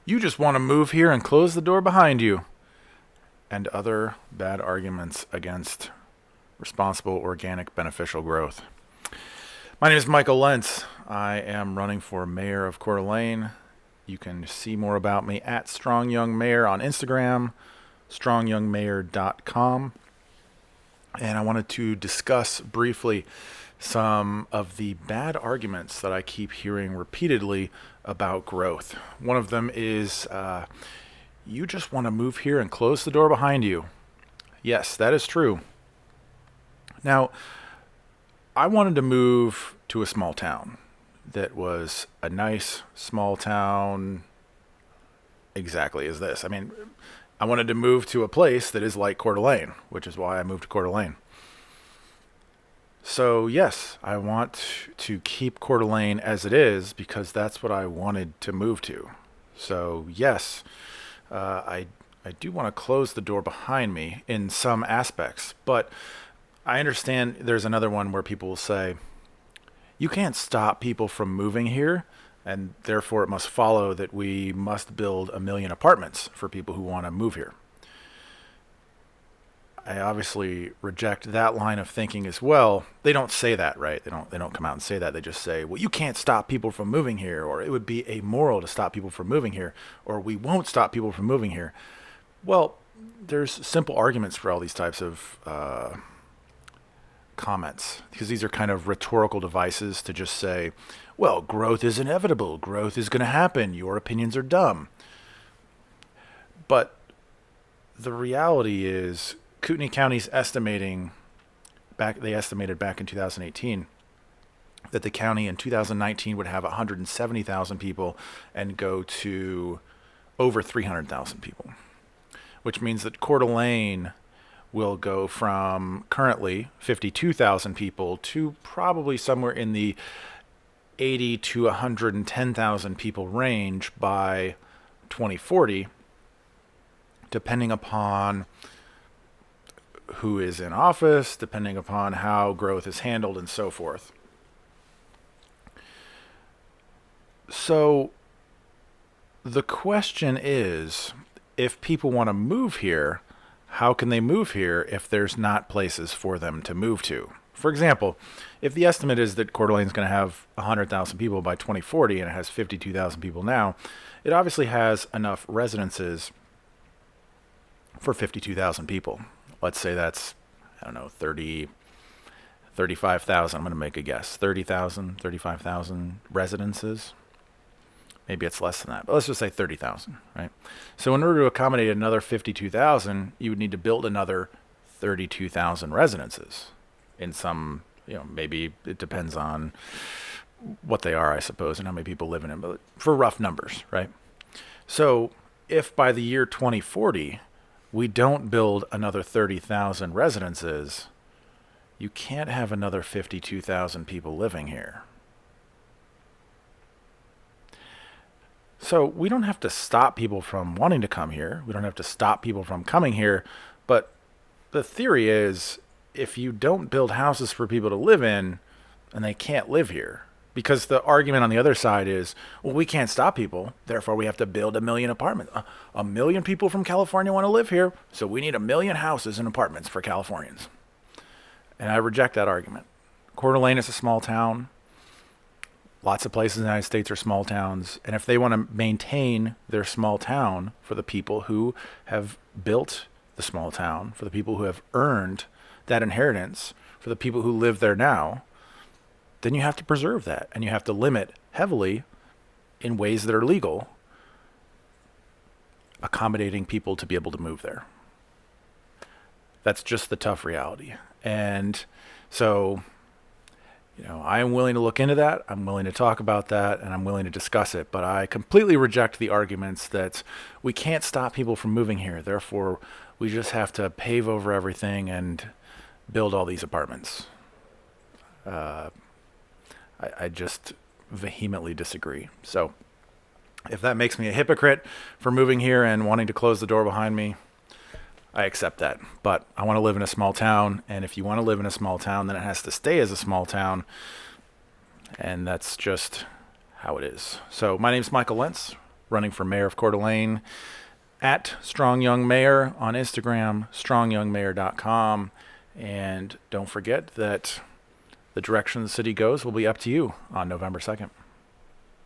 You just want to move here and close the door behind you. And other bad arguments against responsible, organic, beneficial growth. My name is Michael Lentz. I am running for mayor of Coeur d'Alene. You can see more about me at Strong Young Mayor on Instagram, strongyoungmayor.com. And I wanted to discuss briefly some of the bad arguments that I keep hearing repeatedly about growth. One of them is you just want to move here and close the door behind you. Yes, that is true. Now, I wanted to move to a small town that was a nice small town exactly as this. I mean, I wanted to move to a place that is like Coeur d'Alene, which is why I moved to Coeur d'Alene. So yes, I want to keep Coeur d'Alene as it is because that's what I wanted to move to. So yes, I do want to close the door behind me in some aspects, but I understand there's another one where people will say, you can't stop people from moving here, and therefore it must follow that we must build 1 million apartments for people who want to move here. I obviously reject that line of thinking as well. They don't say that, right? They don't come out and say that. They just say, well, you can't stop people from moving here, or it would be amoral to stop people from moving here, or we won't stop people from moving here. Well, there's simple arguments for all these types of comments, because these are kind of rhetorical devices to just say, well, growth is inevitable. Growth is going to happen. Your opinions are dumb. But the reality is Kootenai County's estimated back in 2018 that the county in 2019 would have 170,000 people and go to over 300,000 people, which means that Coeur d'Alene will go from currently 52,000 people to probably somewhere in the 80 to 110,000 people range by 2040, depending upon who is in office, depending upon how growth is handled, and so forth. So the question is, if people want to move here, how can they move here if there's not places for them to move to? For example, if the estimate is that Coeur d'Alene is going to have 100,000 people by 2040 and it has 52,000 people now, it obviously has enough residences for 52,000 people. Let's say that's, 35,000. I'm going to make a guess. 30,000, 35,000 residences. Maybe it's less than that, but let's just say 30,000, right? So in order to accommodate another 52,000, you would need to build another 32,000 residences in some, maybe it depends on what they are, I suppose, and how many people live in them, but for rough numbers, right? So if by the year 2040, we don't build another 30,000 residences, you can't have another 52,000 people living here. So we don't have to stop people from wanting to come here. We don't have to stop people from coming here. But the theory is, if you don't build houses for people to live in, and they can't live here, because the argument on the other side is, well, we can't stop people, therefore we have to build 1 million apartments. 1 million people from California want to live here, so we need 1 million houses and apartments for Californians. And I reject that argument. Coeur d'Alene is a small town. Lots of places in the United States are small towns, and if they want to maintain their small town for the people who have built the small town, for the people who have earned that inheritance, for the people who live there now, then you have to preserve that, and you have to limit heavily in ways that are legal, accommodating people to be able to move there. That's just the tough reality. And so I am willing to look into that. I'm willing to talk about that, and I'm willing to discuss it. But I completely reject the arguments that we can't stop people from moving here. Therefore, we just have to pave over everything and build all these apartments. I just vehemently disagree. So if that makes me a hypocrite for moving here and wanting to close the door behind me, I accept that. But I want to live in a small town, and if you want to live in a small town, then it has to stay as a small town, and that's just how it is. So my name's Michael Lentz, running for mayor of Coeur d'Alene. At Strong Young Mayor on Instagram, strongyoungmayor.com. And don't forget that the direction the city goes will be up to you on November 2nd.